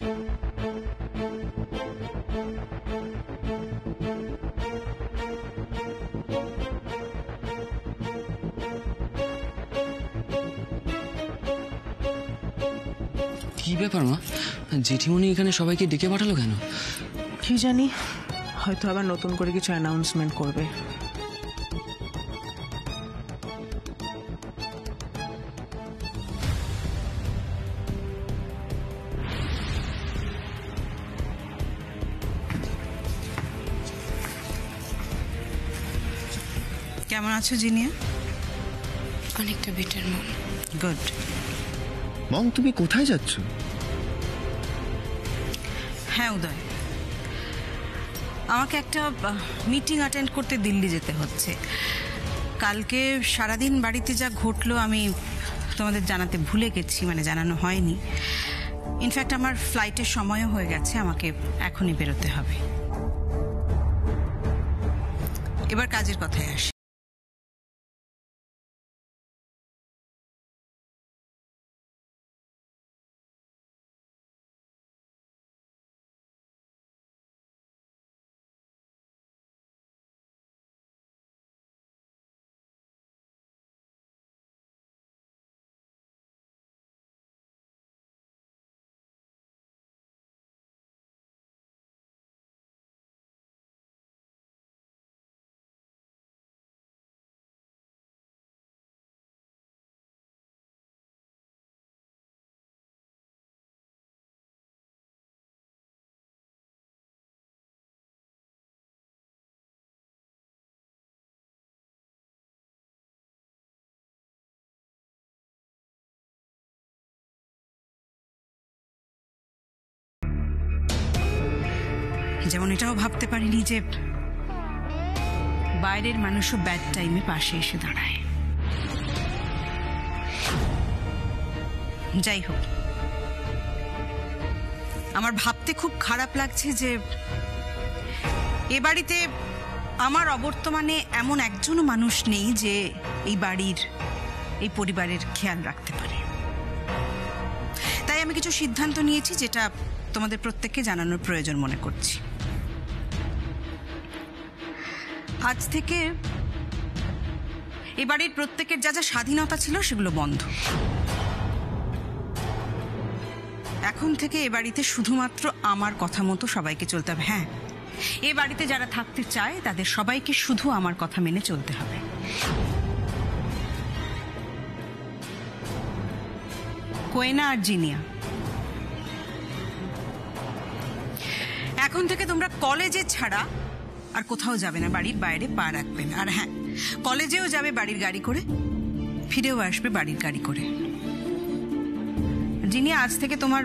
কি ব্যাপার মা, জেঠিমণি এখানে সবাইকে ডেকে পাঠালো কেন? কি জানি, হয়তো আবার নতুন করে কিছু অ্যানাউন্সমেন্ট করবে। কেমন আছো জিনিয়া? অনেকটা বেটার মম। গুড। মম, তুমি কোথায় যাচ্ছ? হ্যাঁ উদয়, আমাকে একটা মিটিং অ্যাটেন্ড করতে দিল্লি যেতে হচ্ছে। কালকে সারাদিন বাড়িতে যা ঘটলো আমি তোমাদের জানাতে ভুলে গেছি, মানে জানানো হয়নি। ইনফ্যাক্ট আমার ফ্লাইটের সময়ও হয়ে গেছে, আমাকে এখনই বেরোতে হবে। এবার কাজের কথায় আসি। যেমন এটাও ভাবতে পারিনি যে বাইরের মানুষও ব্যাড টাইমে পাশে এসে দাঁড়ায়। যাই হোক, আমার ভাবতে খুব খারাপ লাগছে যে এ বাড়িতে আমার অবর্তমানে এমন একজনও মানুষ নেই যে এই বাড়ির, এই পরিবারের খেয়াল রাখতে পারে। তাই আমি কিছু সিদ্ধান্ত নিয়েছি যেটা তোমাদের প্রত্যেককে জানানোর প্রয়োজন মনে করছি। আজ থেকে এ বাড়ির প্রত্যেকের যা যা স্বাধীনতা ছিল সেগুলো বন্ধ। এখন থেকে এ বাড়িতে শুধুমাত্র আমার কথা মতো সবাইকে চলতে হবে। হ্যাঁ, এ বাড়িতে যারা থাকতে চায় তাদের সবাইকে শুধু আমার কথা মেনে চলতে হবে। কোয়েনা আর জিনিয়া, এখন থেকে তোমরা কলেজে ছাড়া আর কোথাও যাবে না, বাড়ির বাইরে পা রাখবে না। আর হ্যাঁ, কলেজেও যাবে বাড়ির গাড়ি করে, ফিরেও আসবে বাড়ির গাড়ি করে। জিনিয়া, আজ থেকে তোমার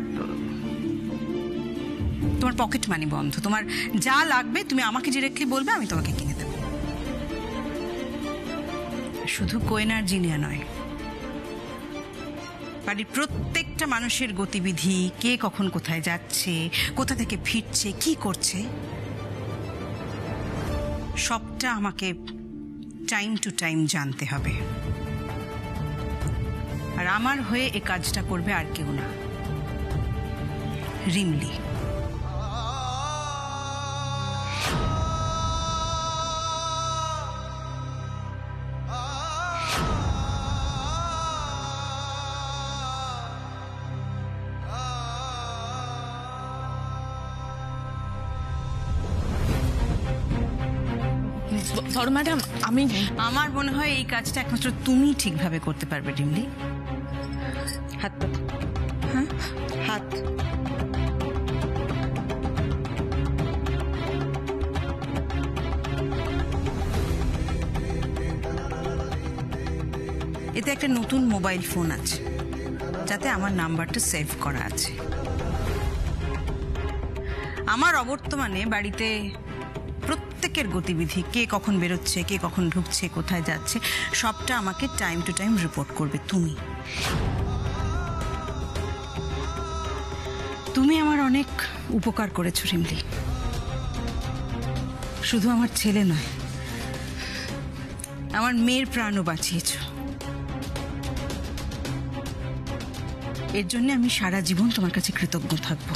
পকেট মানি বন্ধ। তোমার যা লাগবে তুমি আমাকে ডিরেক্টলি বলবে, আমি তোমাকে কিনে দেব। শুধু কোয়েনা আর জিনিয়া নয়, বাড়ির প্রত্যেকটা মানুষের গতিবিধি, কে কখন কোথায় যাচ্ছে, কোথা থেকে ফিরছে, কি করছে, সবটা আমাকে টাইম টু টাইম জানতে হবে। আর আমার হয়ে এই কাজটা করবে আর কেউ না, রিমলি। ম্যাডাম, আমার মনে হয় এই কাজটা একমাত্র তুমি ঠিকভাবে করতে পারবে রিমলি। হাত পাত। হ্যাঁ, হাত। এতে একটা নতুন মোবাইল ফোন আছে, যাতে আমার নাম্বারটা সেভ করা আছে। আমার অবর্তমানে বাড়িতে প্রত্যেকের গতিবিধি, কে কখন বেরোচ্ছে, কে কখন ঢুকছে, কোথায় যাচ্ছে, সবটা আমাকে টাইম টু টাইম রিপোর্ট করবে তুমি। তুমি আমার অনেক উপকার করেছো রিমলি, শুধু আমার ছেলে নয়, আমার মেয়ের প্রাণও বাঁচিয়েছো। এর জন্য আমি সারা জীবন তোমার কাছে কৃতজ্ঞ থাকবো।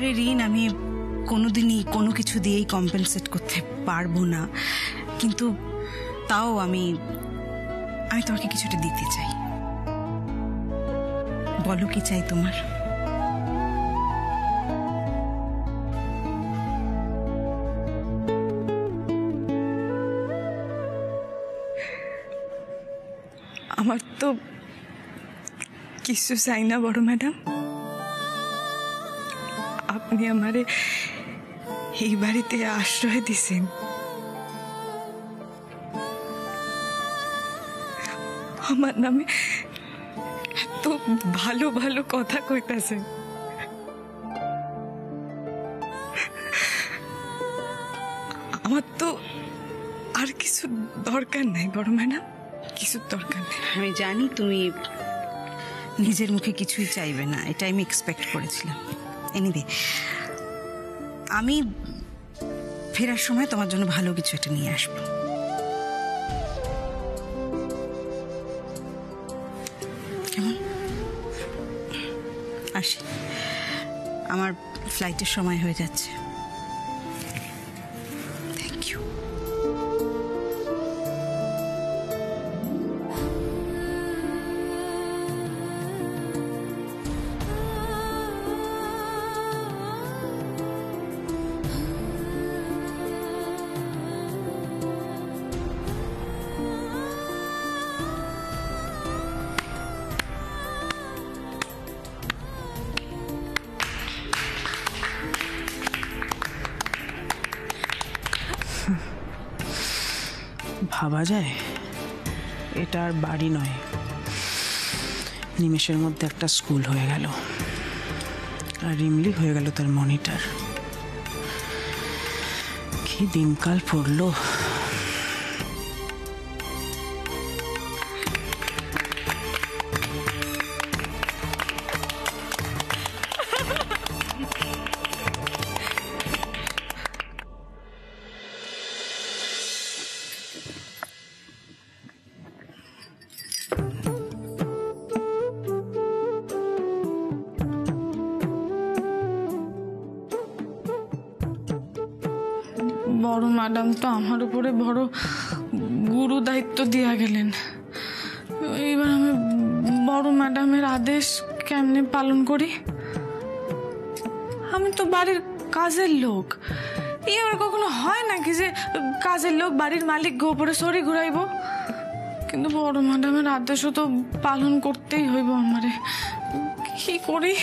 তোমার এই ঋণ আমি কোনোদিনই কোনো কিছু দিয়েই কম্পেনসেট করতে পারবো না, কিন্তু তাও আমি তোমাকে কিছুটা দিতে চাই। বলো কি চাই তোমার? আমার তো কিছু চাই না বড় ম্যাডাম, আপনি আমারে এই বাড়িতে আশ্রয় দিছেন, আমার নামে এত ভালো ভালো কথা কইতাছেন, আমার তো আর কিছু দরকার নাই বড় ম্যাডাম, কিছু দরকার নেই। আমি জানি তুমি নিজের মুখে কিছুই চাইবে না, এটা আমি এক্সপেক্ট করেছিলাম। এনিওয়ে, আমি ফেরার সময় তোমার জন্য ভালো কিছু একটা নিয়ে আসবো। কেমন? আসি, আমার ফ্লাইটের সময় হয়ে যাচ্ছে। Thank you. ভাবা যায় এটা আর বাড়ি নয়, নিমেষের মধ্যে একটা স্কুল হয়ে গেল, আর রিমলি হয়ে গেল তার মনিটর। কি দিনকাল পড়লো। বড় ম্যাডাম তো আমার উপরে বড় গুরু দায়িত্ব দিয়া গেলেন, এবার আমি বড় ম্যাডামের আদেশ কেমনে পালন করি? আমি তো বাড়ির কাজের লোক, এবার কখনো হয় নাকি যে কাজের লোক বাড়ির মালিক গোপরে সরি ঘুরাইব? কিন্তু বড় ম্যাডামের আদেশও তো পালন করতেই হইব আমারে, কি করি?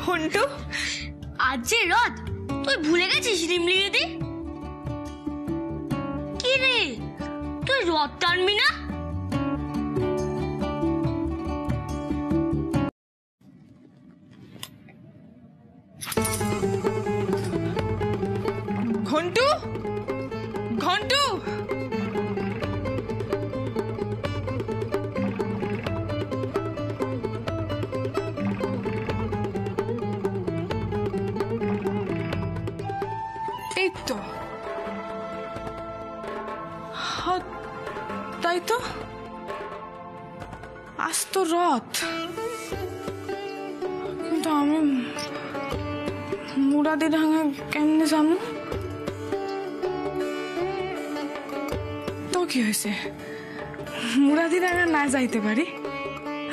হন্টু, আজ যে রথ, তুই ভুলে গেছিস রিমলি দিদি? কি রে, তুই রথ টানবি না? ঘন্টু, ঘন্টু, এই তো, তাই তো, আজ তো রথ, কিন্তু আমি মুরাদিডাঙ্গা কেমনে যাবো? তো কি হয়েছে, মুরাদিডাঙ্গা না যাইতে পারি?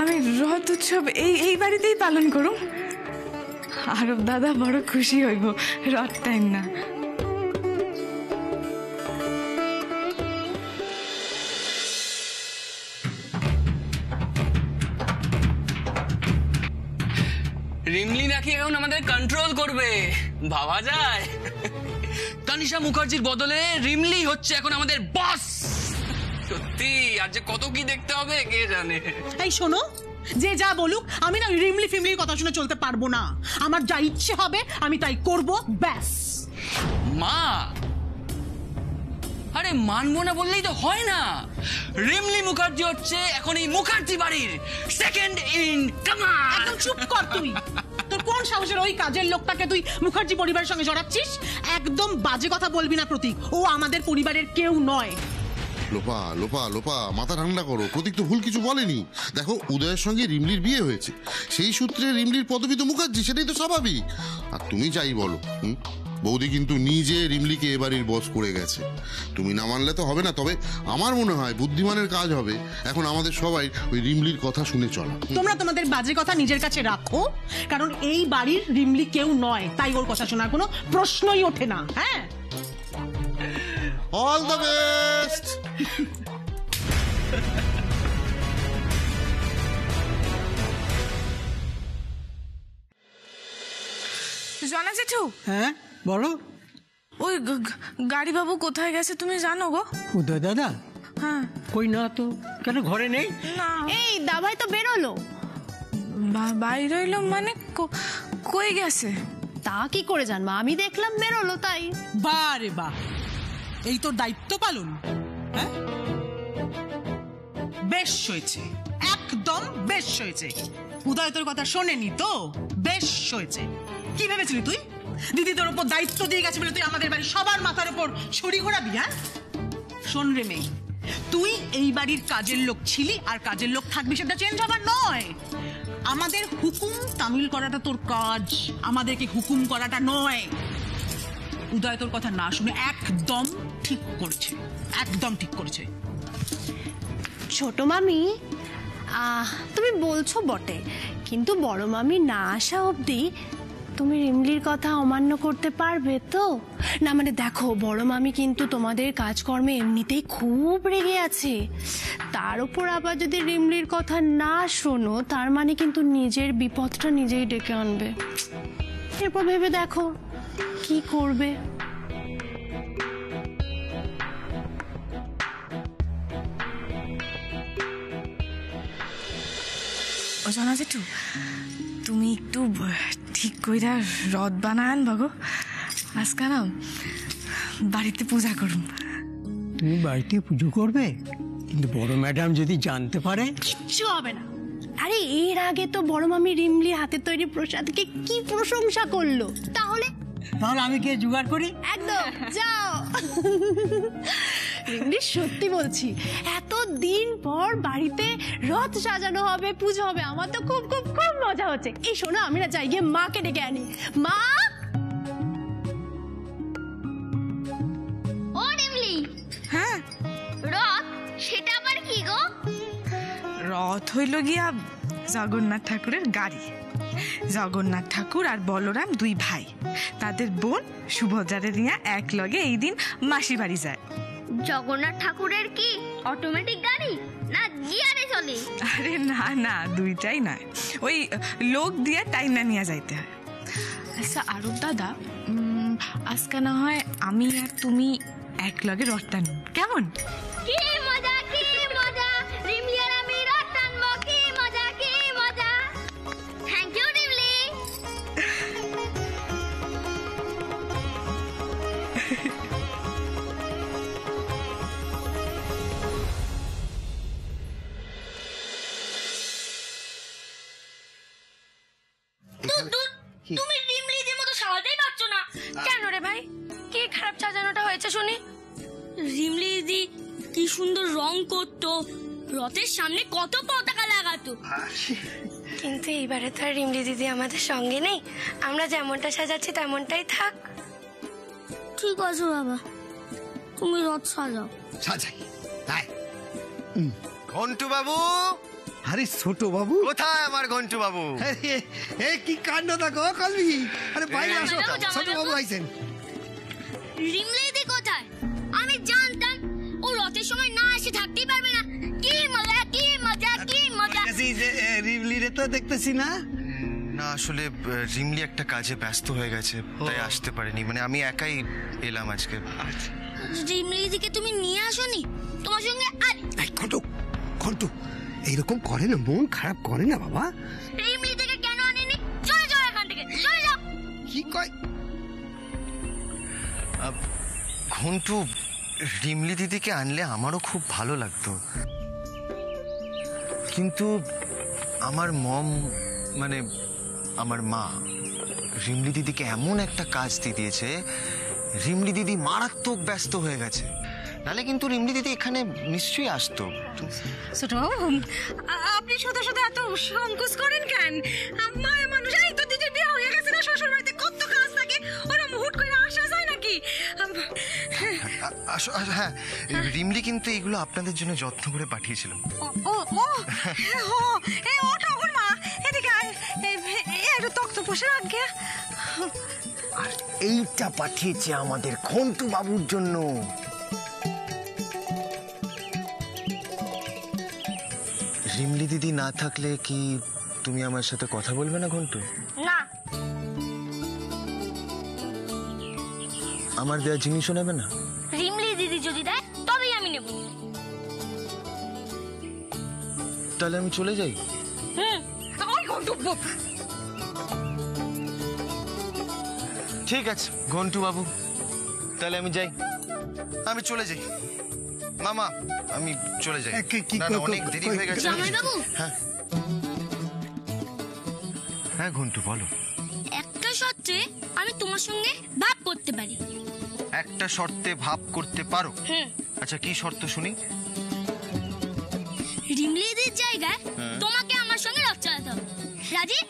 আমি রথ উৎসব এই বাড়িতেই পালন করুম, আরব দাদা বড় খুশি হইব রথ টাইম না। রিমলি নাকি এখন আমাদের কন্ট্রোল করবে, ভাবা যায়? তানিশা মুখার্জির বদলে রিমলি হচ্ছে এখন আমাদের বস। সত্যি আর যে কত কি দেখতে হবে কে জানে। এই শোনো, যে যা বলুক, আমি না রিমলি ফিমলির কথা শুনে চলতে পারবো না। আমার যা ইচ্ছে হবে আমি তাই করব, ব্যাস। মা, আরে মানবো না বললেই তো হয় না। রিমলি মুখার্জি হচ্ছে এখন এই মুখার্জি বাড়ির সেকেন্ড ইন কমান্ড। একদম চুপ কর তুই। তোর কোন সাহসের ওই কাজের লোকটাকে তুই মুখার্জি পরিবারের সঙ্গে জড়াচ্ছিস? একদম বাজে কথা বলবি না প্রতীক, ও আমাদের পরিবারের কেউ নয়। লোপা লোপা লোপা মাথা ঠান্ডা করো, প্রতীক তো ভুল কিছু বলেনি। দেখো, উদয়ের সঙ্গে রিমলির বিয়ে হয়েছে, সেই সূত্রে রিমলির পদবি তো মুখার্জি, সেটাই তো স্বাভাবিক। আর তুমি যাই বলো, বৌদি কিন্তু নিজে রিমলিকে এবাড়ির বস করে গেছে। তুমি না মানলে তো হবে না, তবে আমার মনে হয় বুদ্ধিমানের কাজ হবে এখন আমাদের সবাই ওই রিমলির কথা শুনে চলা। তোমরা তোমাদের বাজে কথা নিজের কাছে রাখো, কারণ এই বাড়ির রিমলি কেউ নয়, তাই ওর কথা শোনার কোনো প্রশ্নই ওঠে না। হ্যাঁ, অল দ্য বেস্ট। জনা জেঠু, হ্যাঁ বলো। ওই গাড়ি বাবু কোথায় গেছে তুমি জানো গো? উদয় দাদা? হ্যাঁ। কই না তো, কেন ঘরে নেই? না, এই দাভাই তো বেরোলো। বাইরে রইলো মানে কই গেছে? তা কি করে জানবো, আমি দেখলাম বেরোলো তাই। বারে বাহ, এই তোর দায়িত্ব পালন। হ্যাঁ, বেশ হয়েছে, একদম বেশ হয়েছে। উদয় তোর কথা শোনেনি তো, বেশ হয়েছে। কি ভেবেছিলি তুই দিদি তোর উপর দায়িত্ব দিয়ে গেছে বলে তুই আমাদের বাড়ির সবার মাথার উপর ছড়ি ঘোরাবি? হ্যাঁ, শোন রে মেয়ে, তুই এই বাড়ির কাজের লোক ছিলি আর কাজের লোক থাকবি, সেটা চেঞ্জ হবার নয়। আমাদের হুকুম তামিল করাটা তোর কাজ, আমাদেরকে হুকুম করাটা নয়। উদয় তোর কথা না শুনে একদম ঠিক করছে, একদম ঠিক করেছে। ছোট মামি, তুমি বলছো বটে, কিন্তু বড় মামি না আসা অবধি তুমি রিমলির কথা অমান্য করতে পারবে তো? না মানে দেখো, বড় মামি কিন্তু তোমাদের কাজকর্মে এমনিতেই খুব রেগে আছে, তার উপর আবার যদি রিমলির কথা না শোনো, তার মানে কিন্তু নিজের বিপদটা নিজেই ডেকে আনবে। এরপর ভেবে দেখো কি করবে। ও জনা জেঠু, তুমি একটু ঠিক কইরা রথ বানান বাগো, আজকে না বাড়িতে পূজা করুন। তুমি বাড়িতে পুজো করবে, কিন্তু বড় ম্যাডাম যদি জানতে পারে? কিচ্ছু হবে না। আরে এর আগে তো বড় মামি রিমলির হাতে তৈরি প্রসাদকে কি প্রশংসা করলো, তাহলে আমি কে জোগাড় করি? একদম যাও। রিমলি সত্যি বলছি, এত দিন পর বাড়িতে রথ সাজানো হবে, পুজো হবে, আমার তো খুব খুব খুব মজা হচ্ছে। এই শোনো, আমি না যাই গিয়ে মাকে ডেকে আনি। মা, ও রিমলি। হ্যাঁ, রথ সেটা আবার কি গো? রথ হইল গিয়া জগন্নাথ ঠাকুরের গাড়ি। জগন্নাথ ঠাকুর আর বলরাম দুই ভাই, তাদের বোন সুভদ্রারে নিয়ে এক লগে এই দিন মাসি বাড়ি যায়। জগন্নাথ ঠাকুরের কি অটোমেটিক গাড়ি না গিয়ারে চলে? আরে না না, দুইটাই নয়, ওই লোক দিয়ে টাইম না নিয়ে যাইতে হয়। আচ্ছা আরব দাদা, আজকে না হয় আমি আর তুমি এক লগে রথ টানব, কেমন? কি মজা, কি মজা, রিমলি আর আমি রথ টানবো, কি মজা, কি মজা। Thank you Rimli. তুমি রিমলিদের মতো সাজাতেই পারছো না কেন রে ভাই? কি খারাপ সাজানোটা হয়েছে শুনি? রিমলি দিদি কি সুন্দর রং করতো, রথের সামনে কত পতাকা লাগাতো। কিন্তু এইবারে তো আর রিমলি দিদি আমাদের সঙ্গে নেই, আমরা যেমনটা সাজাচ্ছি তেমনটাই থাক। ঠিক আছে বাবা, তুমি রথ সাজাও। সাজাই। ঘন্টু বাবু, আরে ছোট বাবু কোথায়? আমার ঘন্টু বাবু, কি কাণ্ড দেখো কলবি। আরে বাইরে আসো, ছোট বাবু আইছেন। রিমলি দিদি কোথায়? আমি জানতাম ও রথের সময় না এসে থাকতেই পারবে না। কি মজা, কি মজা, কি মজা। রিমলি রে তো দেখতেছি না। না আসলে রিমলি একটা কাজে ব্যস্ত হয়ে গেছে, তাই আসতে পারেনি। মানে আমি একাই এলাম আজকে। রিমলি দিদিকে তুমি নিয়ে আসোনি তোমার সঙ্গে? আর ঘন্টু, ঘন্টু এইরকম করে না, মন খারাপ করে না বাবা। রিমলি দিদিকে কেন আনিনি? চলে যাও এখান থেকে, চলে যাও। কি কয় ঘন্টু, রিমলি দিদিকে আনলে আমারও খুব ভালো লাগতো, কিন্তু আমার মম মানে আমার মা রিমলি দিদিকে এমন একটা কাজ দিয়ে দিয়েছে, রিমলি দিদি মারাত্মক ব্যস্ত হয়ে গেছে। নাহলে কিন্তু রিমলি দিদি এখানে নিশ্চয়ই আসতো। ছোট বাবু, আপনি শুধু শুধু এত সংকোচ করেন কেন? মায়ের মানুষ, এই তো দিদির বিয়ে হয়ে গেছে না, শ্বশুর বাড়িতে কত কাজ থাকে, ওরা হুট করে আসা যায় নাকি? হ্যাঁ, রিমলি কিন্তু এগুলো আপনাদের জন্য যত্ন করে পাঠিয়েছিল। ও ও ও ঠাকুর মা, এদিকে একটু তক্ত পোষে রাখবে। আর এইটা পাঠিয়েছে আমাদের ঘন্টু বাবুর জন্য। রিমলি দিদি না থাকলে কি তুমি আমার সাথে কথা বলবে না ঘন্টু? না। আমার দেওয়া জিনিসও নেবে না? রিমলি দিদি যদি দেয় তবেই আমি নেব। তাহলে আমি চলে যাই। ঠিক আছে ঘন্টু বাবু, তাহলে আমি যাই, আমি চলে যাই। মামা আমি চলে যাই, অনেক দেরি হয়ে গেছে। হ্যাঁ হ্যাঁ ঘন্টু বলো। একটা শর্তে আমি তোমার সঙ্গে ভাব করতে পারি। একটা শর্তে ভাব করতে পারো? আচ্ছা কি শর্ত শুনি? রিমলি দিদির জায়গায় তোমাকে আমার সঙ্গে রথ চালাতে হবে। রাজি?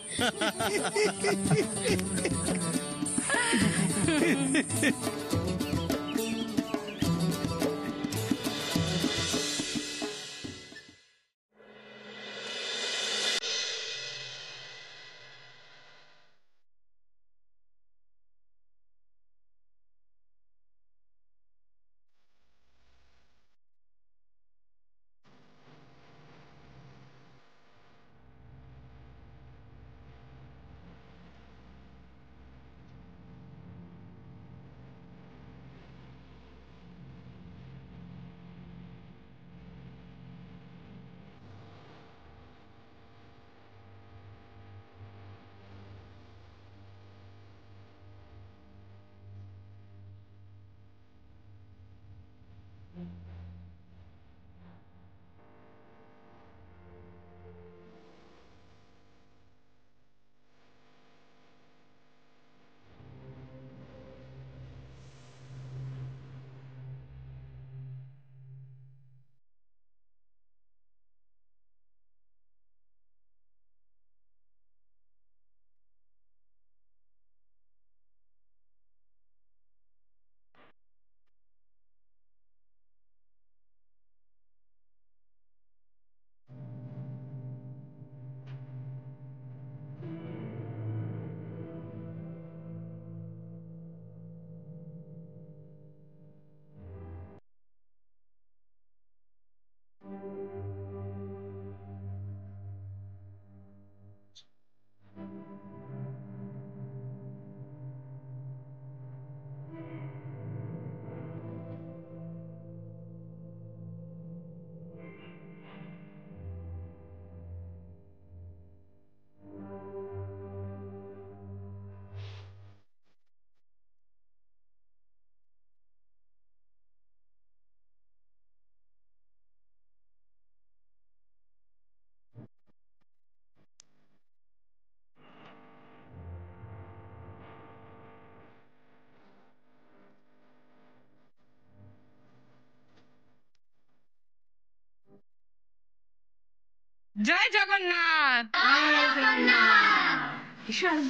জয় জগন্নাথ।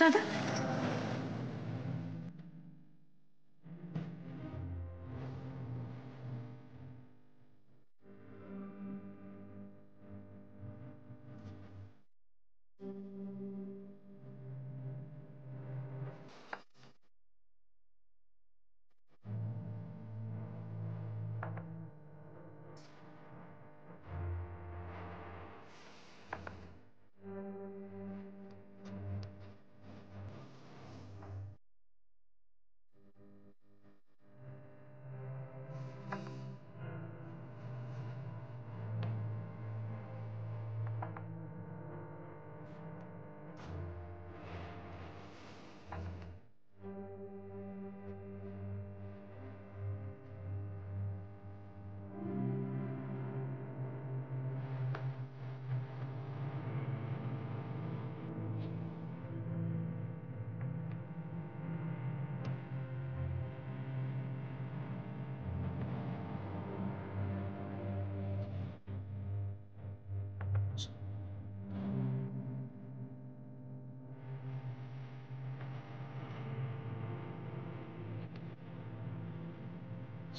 দাদা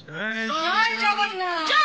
জয় জগন্নাথ।